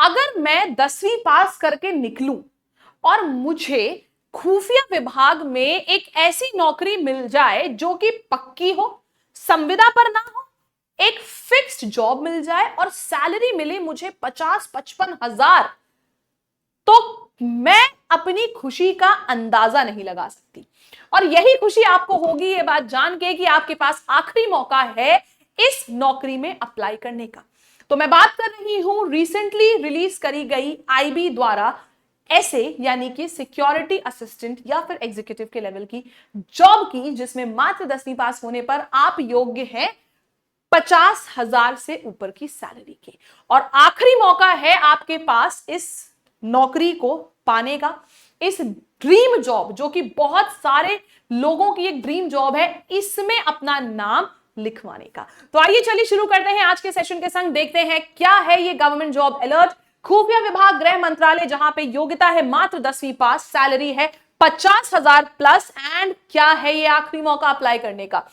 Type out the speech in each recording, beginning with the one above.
अगर मैं 10वीं पास करके निकलूं और मुझे खुफिया विभाग में एक ऐसी नौकरी मिल जाए जो कि पक्की हो, संविदा पर ना हो, एक फिक्स्ड जॉब मिल जाए और सैलरी मिले मुझे 50-55 हजार, तो मैं अपनी खुशी का अंदाजा नहीं लगा सकती। और यही खुशी आपको होगी ये बात जान के कि आपके पास आखिरी मौका है इस नौकरी में अप्लाई करने का। तो मैं बात कर रही हूं रिसेंटली रिलीज करी गई आईबी द्वारा ऐसे यानी कि सिक्योरिटी असिस्टेंट या फिर एग्जीक्यूटिव के लेवल की जॉब की, जिसमें मात्र 10वीं पास होने पर आप योग्य हैं 50,000 से ऊपर की सैलरी के। और आखिरी मौका है आपके पास इस नौकरी को पाने का, इस ड्रीम जॉब जो कि बहुत सारे लोगों की एक ड्रीम जॉब है, इसमें अपना नाम लिखवाने का। तो आइए चलिए शुरू करते हैं आज के सेशन के संग। देखते हैं क्या है ये गवर्नमेंट जॉब अलर्ट, खुफिया विभाग, गृह मंत्रालय, जहां पे योग्यता है मात्र 10वीं पास, सैलरी है 50,000 प्लस, एंड क्या है ये आखिरी मौका अप्लाई करने का।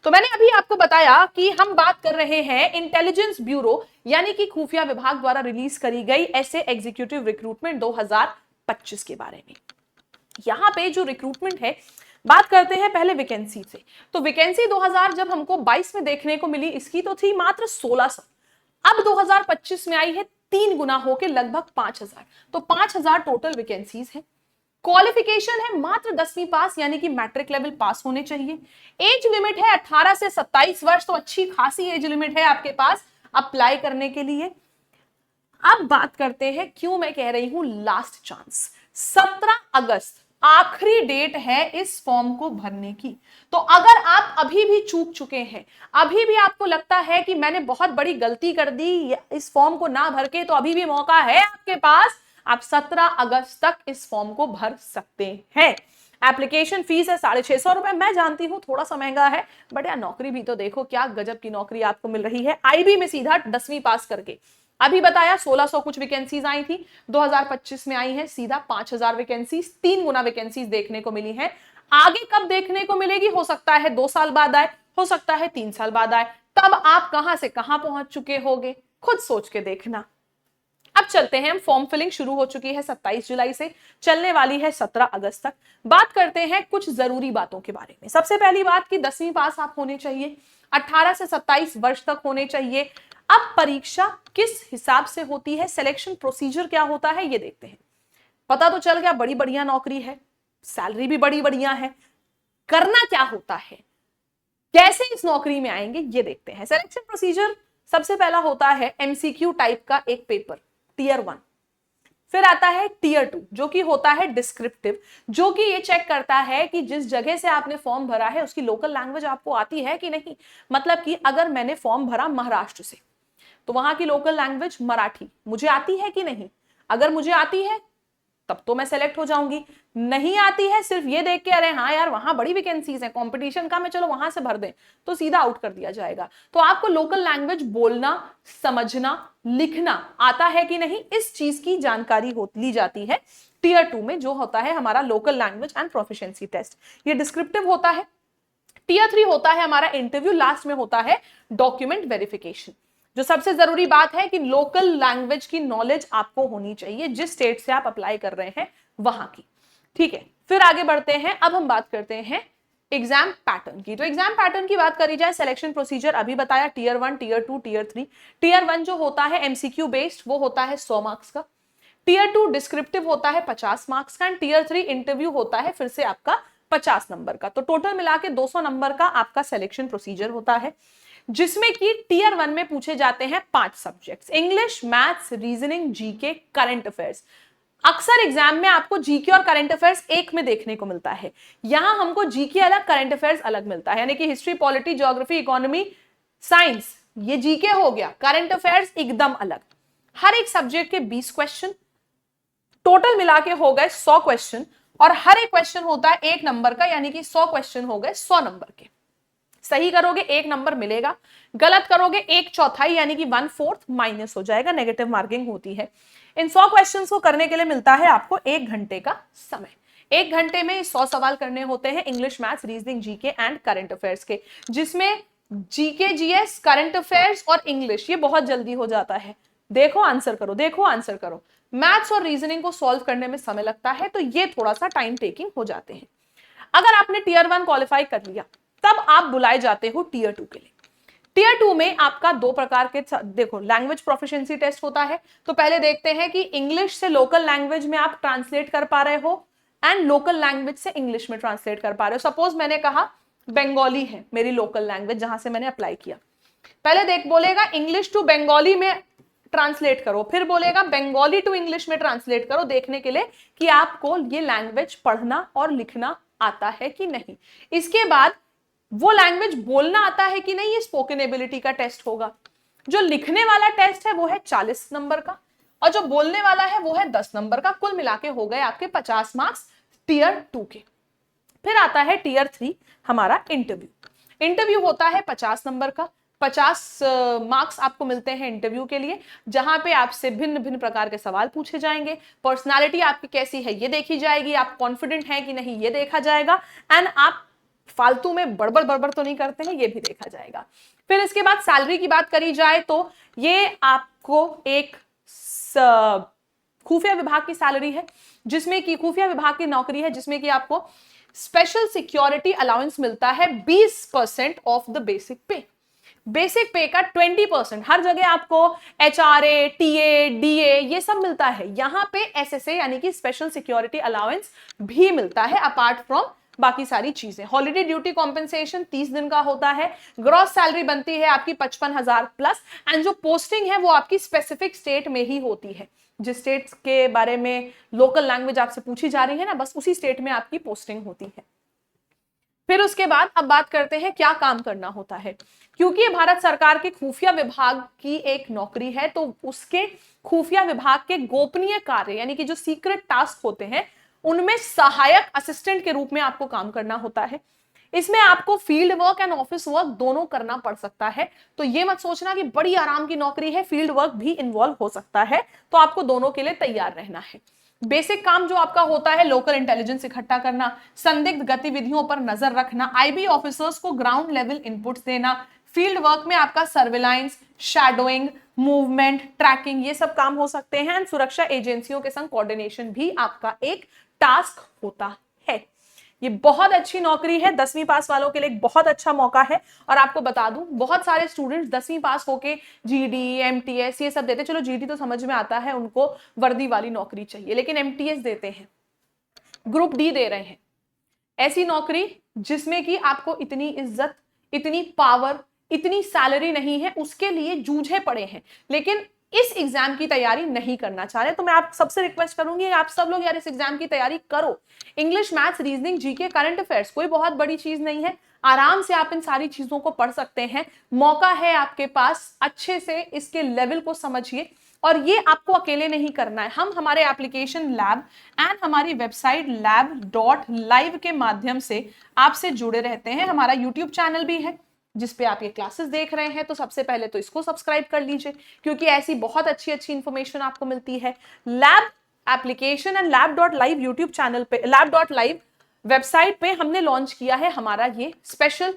तो मैंने अभी आपको बताया कि हम बात कर रहे हैं इंटेलिजेंस ब्यूरो यानी कि खुफिया विभाग द्वारा रिलीज करी गई ऐसे एग्जीक्यूटिव रिक्रूटमेंट 2025 के बारे में। यहां पे जो रिक्रूटमेंट है, बात करते हैं पहले वैकेंसी से। तो वैकेंसी 2000 जब हमको 22 में देखने को मिली, इसकी तो थी मात्र 1600, अब 2025 में आई है 3 गुना होके लगभग 5000। तो 5000 टोटल वैकेंसीज है। क्वालिफिकेशन है मात्र 10वीं पास यानी कि मैट्रिक लेवल पास होने चाहिए। एज लिमिट है 18 से 27 वर्ष, तो अच्छी खासी एज लिमिट है आपके पास अप्लाई करने के लिए। अब बात करते हैं क्यों मैं कह रही हूं लास्ट चांस। 17 अगस्त आखिरी डेट है इस फॉर्म को भरने की। तो अगर आप अभी भी चूक चुके हैं, अभी भी आपको लगता है कि मैंने बहुत बड़ी गलती कर दी इस फॉर्म को ना भर के, तो अभी भी मौका है आपके पास। आप 17 अगस्त तक इस फॉर्म को भर सकते हैं। एप्लीकेशन फीस है 650 रुपए। मैं जानती हूं थोड़ा सा महंगा है, बट यार नौकरी भी तो देखो, क्या गजब की नौकरी आपको मिल रही है आईबी में सीधा 10वीं पास करके। अभी बताया 1600 कुछ वैकेंसीज आई थी, 2025 में आई है सीधा 5000 वैकेंसीज, 3 गुना वैकेंसीज देखने को मिली है। आगे कब देखने को मिलेगी, हो सकता है 2 साल बाद आए, हो सकता है 3 साल बाद आए। तब आप कहां से कहां पहुंच चुके होगे, खुद सोच के देखना। अब चलते हैं, फॉर्म फिलिंग शुरू हो चुकी है 27 जुलाई से, चलने वाली है 17 अगस्त तक। बात करते हैं कुछ जरूरी बातों के बारे में। सबसे पहली बात कि 10वीं पास आप होने चाहिए, 18 से 27 वर्ष तक होने चाहिए। अब परीक्षा किस हिसाब से होती है, सिलेक्शन प्रोसीजर क्या होता है, ये देखते हैं। पता तो चल गया बड़ी बढ़िया नौकरी है, सैलरी भी बड़ी बढ़िया है। करना क्या होता है, कैसे इस नौकरी में आएंगे, ये देखते हैं। सिलेक्शन प्रोसीजर सबसे पहला होता है एमसीक्यू टाइप का एक पेपर, टीयर 1। फिर आता है टीयर 2 जो कि होता है डिस्क्रिप्टिव, जो कि ये चेक करता है कि जिस जगह से आपने फॉर्म भरा है उसकी लोकल लैंग्वेज आपको आती है कि नहीं। मतलब कि अगर मैंने फॉर्म भरा महाराष्ट्र से, तो वहां की लोकल लैंग्वेज मराठी मुझे आती है कि नहीं। अगर मुझे आती है तब तो मैं सेलेक्ट हो जाऊंगी, नहीं आती है सिर्फ ये देख के अरे हाँ यार वहां बड़ी वैकेंसीज है, कंपटीशन का, मैं चलो वहां से भर दें, तो सीधा आउट कर दिया जाएगा। तो आपको लोकल लैंग्वेज बोलना, समझना, लिखना आता है कि नहीं, इस चीज की जानकारी ली जाती है टीयर 2 में, जो होता है हमारा local language and proficiency test. ये डिस्क्रिप्टिव होता है। टीयर 3 होता है हमारा इंटरव्यू, लास्ट में होता है डॉक्यूमेंट वेरिफिकेशन। जो सबसे जरूरी बात है कि लोकल लैंग्वेज की नॉलेज आपको होनी चाहिए, जिस स्टेट से आप अप्लाई कर रहे हैं वहां की। ठीक है, फिर आगे बढ़ते हैं। अब हम बात करते हैं एग्जाम पैटर्न की। तो एग्जाम पैटर्न की बात करी जाए, सिलेक्शन प्रोसीजर अभी बताया, टीयर 1, टीयर 2, टीयर 3। टीयर 1 जो होता है एमसीक्यू बेस्ड, वो होता है 100 मार्क्स का। टीयर 2 डिस्क्रिप्टिव होता है 50 मार्क्स का, एंड टीयर 3 इंटरव्यू होता है फिर से आपका 50 नंबर का। तो टोटल मिला के 200 नंबर का आपका सिलेक्शन प्रोसीजर होता है, जिसमें कि टीयर 1 में पूछे जाते हैं 5 subjects, English, maths, reasoning, GK, current affairs. अक्सर एग्जाम में आपको जीके और करंट अफेयर्स एक में देखने को मिलता है, यहां हमको जीके अलग, करंट अफेयर्स अलग मिलता है। यानी कि history, polity, geography, economy, science ये जीके हो गया, करंट अफेयर्स एकदम अलग। हर एक सब्जेक्ट के 20 क्वेश्चन टोटल मिला के हो गए 100 क्वेश्चन, और हर एक क्वेश्चन होता है 1 नंबर का, यानी कि 100 क्वेश्चन हो गए 100 नंबर के। सही करोगे 1 नंबर मिलेगा, गलत करोगे 1/4 यानी कि 1/4 माइनस हो जाएगा, नेगेटिव मार्किंग होती है। इन 100 क्वेश्चंस को करने के लिए मिलता है आपको 1 घंटे का समय। 1 घंटे में 100 सवाल करने होते हैं, English, maths, reasoning, GK and current affairs के, जिसमें जीके, जीएस, करंट अफेयर्स और इंग्लिश ये बहुत जल्दी हो जाता है, देखो आंसर करो, देखो आंसर करो। मैथ्स और रीजनिंग को सॉल्व करने में समय लगता है, तो ये थोड़ा सा टाइम टेकिंग हो जाते हैं। अगर आपने टीयर 1 क्वालिफाई कर लिया, तब आप बुलाए जाते हो टीयर 2 के लिए। टीयर 2 में आपका दो प्रकार के, देखो, लैंग्वेज प्रोफिशिएंसी टेस्ट होता है। तो पहले देखते हैं कि इंग्लिश से लोकल लैंग्वेज में आप ट्रांसलेट कर पा रहे हो एंड लोकल लैंग्वेज से इंग्लिश में ट्रांसलेट कर पा रहे हो। सपोज मैंने कहा बंगाली है मेरी लोकल लैंग्वेज जहां से मैंने अप्लाई किया, पहले देख बोलेगा इंग्लिश टू बंगाली में ट्रांसलेट करो, फिर बोलेगा बंगाली टू इंग्लिश में ट्रांसलेट करो, देखने के लिए कि आपको ये लैंग्वेज पढ़ना और लिखना आता है कि नहीं। इसके बाद वो लैंग्वेज बोलना आता है कि नहीं, ये स्पोकन एबिलिटी का टेस्ट होगा। जो लिखने वाला टेस्ट है वो है 40 नंबर का, और जो बोलने वाला है वो है 10 नंबर का। कुल मिला के हो गए आपके 50 मार्क्स टीयर 2 के। फिर आता है टीयर 3 हमारा इंटरव्यू। इंटरव्यू होता है 50 नंबर का। 50 मार्क्स आपको मिलते हैं इंटरव्यू के लिए, जहां पे आपसे भिन्न भिन्न प्रकार के सवाल पूछे जाएंगे। पर्सनालिटी आपकी कैसी है ये देखी जाएगी, आप कॉन्फिडेंट हैं कि नहीं ये देखा जाएगा, एंड आप फालतू में बड़बड़ तो नहीं करते हैं ये भी देखा जाएगा। फिर इसके बाद सैलरी की बात करी जाए तो ये आपको एक खुफिया विभाग की सैलरी है, जिसमें कि खुफिया विभाग की नौकरी है, जिसमें कि आपको स्पेशल सिक्योरिटी अलाउंस मिलता है 20% ऑफ द बेसिक पे। बेसिक पे का 20% हर जगह आपको HRA, TA, DA ये सब मिलता है, यहां पे SSA यानी कि स्पेशल सिक्योरिटी अलाउंस भी मिलता है अपार्ट फ्रॉम बाकी सारी चीजें। हॉलिडे ड्यूटी कॉम्पेंसेशन 30 दिन का होता है। ग्रॉस सैलरी बनती है आपकी 55,000 प्लस, एंड जो पोस्टिंग है वो आपकी स्पेसिफिक स्टेट में ही होती है। जिस स्टेट के बारे में लोकल लैंग्वेज आपसे पूछी जा रही है ना, बस उसी स्टेट में आपकी पोस्टिंग होती है। फिर उसके बाद अब बात करते हैं क्या काम करना होता है। क्योंकि ये भारत सरकार के खुफिया विभाग की एक नौकरी है, तो उसके खुफिया विभाग के गोपनीय कार्य यानी कि जो सीक्रेट टास्क होते हैं, उनमें सहायक असिस्टेंट के रूप में आपको काम करना होता है। इसमें आपको field work and office work दोनों करना पड़ सकता है। तो ये मत सोचना कि बड़ी आराम की नौकरी है, फील्ड वर्क भी इन्वॉल्व हो सकता है, तो आपको दोनों के लिए तैयार रहना है। बेसिक काम जो आपका होता है, लोकल इंटेलिजेंस इकट्ठा करना, संदिग्ध गतिविधियों पर नजर रखना, IB ऑफिसर्स को ग्राउंड लेवल इनपुट्स देना। फील्ड वर्क में आपका सर्विलांस, शैडोइंग, मूवमेंट, ट्रैकिंग ये सब काम हो सकते हैं, एंड सुरक्षा एजेंसियों के संग कोऑर्डिनेशन भी आपका एक टास्क होता है। ये बहुत अच्छी नौकरी है, 10वीं पास वालों के लिए एक बहुत अच्छा मौका है। और आपको बता दूं, बहुत सारे स्टूडेंट्स 10वीं पास होके GD, MTS ये सब देते। चलो GD तो समझ में आता है, उनको वर्दी वाली नौकरी चाहिए, लेकिन MTS देते हैं, ग्रुप D दे रहे हैं, ऐसी नौकरी जिसमें कि आपको इतनी इज्जत, इतनी पावर, इतनी सैलरी नहीं है, उसके लिए जूझे पड़े हैं, लेकिन इस एग्जाम की तैयारी नहीं करना चाह रहे। तो मैं आप सबसे रिक्वेस्ट करूंगी, आप सब लोग यार इस एग्जाम की तैयारी करो। English, maths, reasoning, GK, current affairs कोई बहुत बड़ी चीज नहीं है, आराम से आप इन सारी चीजों को पढ़ सकते हैं। मौका है आपके पास, अच्छे से इसके लेवल को समझिए। और ये आपको अकेले नहीं करना है, हम हमारे एप्लीकेशन लैब एंड हमारी वेबसाइट lab.live के माध्यम से आपसे जुड़े रहते हैं। हमारा यूट्यूब चैनल भी है जिसपे आप ये क्लासेस देख रहे हैं, तो सबसे पहले तो इसको सब्सक्राइब कर लीजिए, क्योंकि ऐसी बहुत अच्छी अच्छी इंफॉर्मेशन आपको मिलती है। Lab application and lab.live YouTube channel पे, lab.live वेबसाइट पे हमने लॉन्च किया है हमारा ये स्पेशल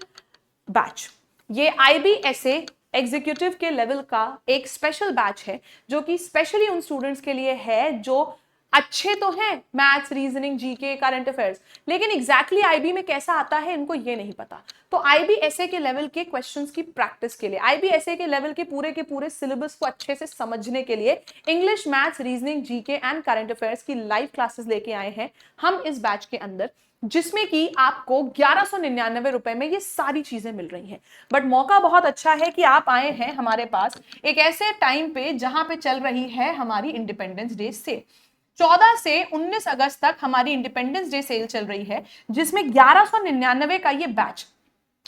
बैच। ये IBSA एग्जीक्यूटिव के लेवल का एक स्पेशल बैच है, जो कि स्पेशली उन स्टूडेंट्स के लिए है जो अच्छे तो हैं maths, reasoning, GK, current affairs, लेकिन एग्जैक्टली IB में कैसा आता है इनको ये नहीं पता। तो IBSA के लेवल के क्वेश्चंस की प्रैक्टिस के लिए, IBSA के लेवल के पूरे सिलेबस को अच्छे से समझने के लिए English, maths, reasoning, GK and current affairs की लाइव क्लासेस लेके आए हैं हम इस बैच के अंदर, जिसमें कि आपको 1199 रुपए में ये सारी चीजें मिल रही हैं। बट मौका बहुत अच्छा है कि आप आए हैं हमारे पास एक ऐसे टाइम पे जहां पे चल रही है हमारी इंडिपेंडेंस डे सेल। 14 से 19 अगस्त तक हमारी इंडिपेंडेंस डे सेल चल रही है, जिसमें 1199 का ये बैच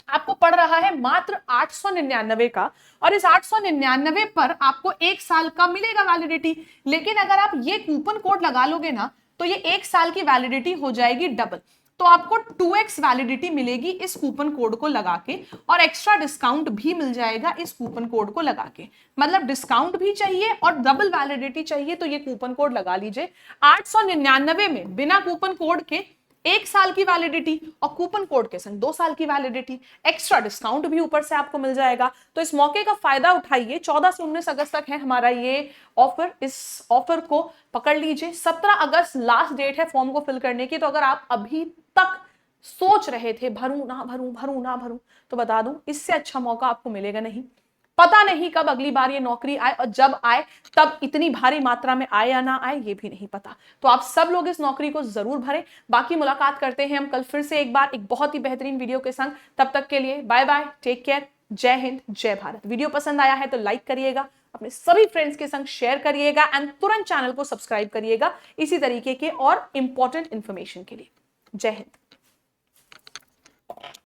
आपको पड़ रहा है मात्र 899 का। और इस 899 पर आपको 1 साल का मिलेगा वैलिडिटी, लेकिन अगर आप ये कूपन कोड लगा लोगे ना, तो ये 1 साल की वैलिडिटी हो जाएगी डबल। तो आपको 2x वैलिडिटी मिलेगी इस कूपन कोड को लगा के, और एक्स्ट्रा डिस्काउंट भी मिल जाएगा इस कूपन कोड को लगा के। मतलब डिस्काउंट भी चाहिए और डबल वैलिडिटी चाहिए, तो ये कूपन कोड लगा लीजिए। 899 में बिना कूपन कोड के 1 साल की वैलिडिटी और कूपन कोड के संग 2 साल की वैलिडिटी, एक्स्ट्रा डिस्काउंट भी ऊपर से आपको मिल जाएगा। तो इस मौके का फायदा उठाइए। 14 से 19 अगस्त तक है हमारा ये ऑफर, इस ऑफर को पकड़ लीजिए। 17 अगस्त लास्ट डेट है फॉर्म को फिल करने की। तो अगर आप अभी तक सोच रहे थे भरूं ना भरूं, भरूं ना भरूं, तो बता दूं इससे अच्छा मौका आपको मिलेगा नहीं। पता नहीं कब अगली बार ये नौकरी आए, और जब आए तब इतनी भारी मात्रा में आए या ना आए ये भी नहीं पता। तो आप सब लोग इस नौकरी को जरूर भरें। बाकी मुलाकात करते हैं हम कल फिर से एक बार एक बहुत ही बेहतरीन वीडियो के संग। तब तक के लिए बाय बाय, टेक केयर, जय हिंद, जय भारत। वीडियो पसंद आया है तो लाइक करिएगा, अपने सभी फ्रेंड्स के संग शेयर करिएगा एंड तुरंत चैनल को सब्सक्राइब करिएगा इसी तरीके के और इंपॉर्टेंट इंफॉर्मेशन के लिए। जय हिंद।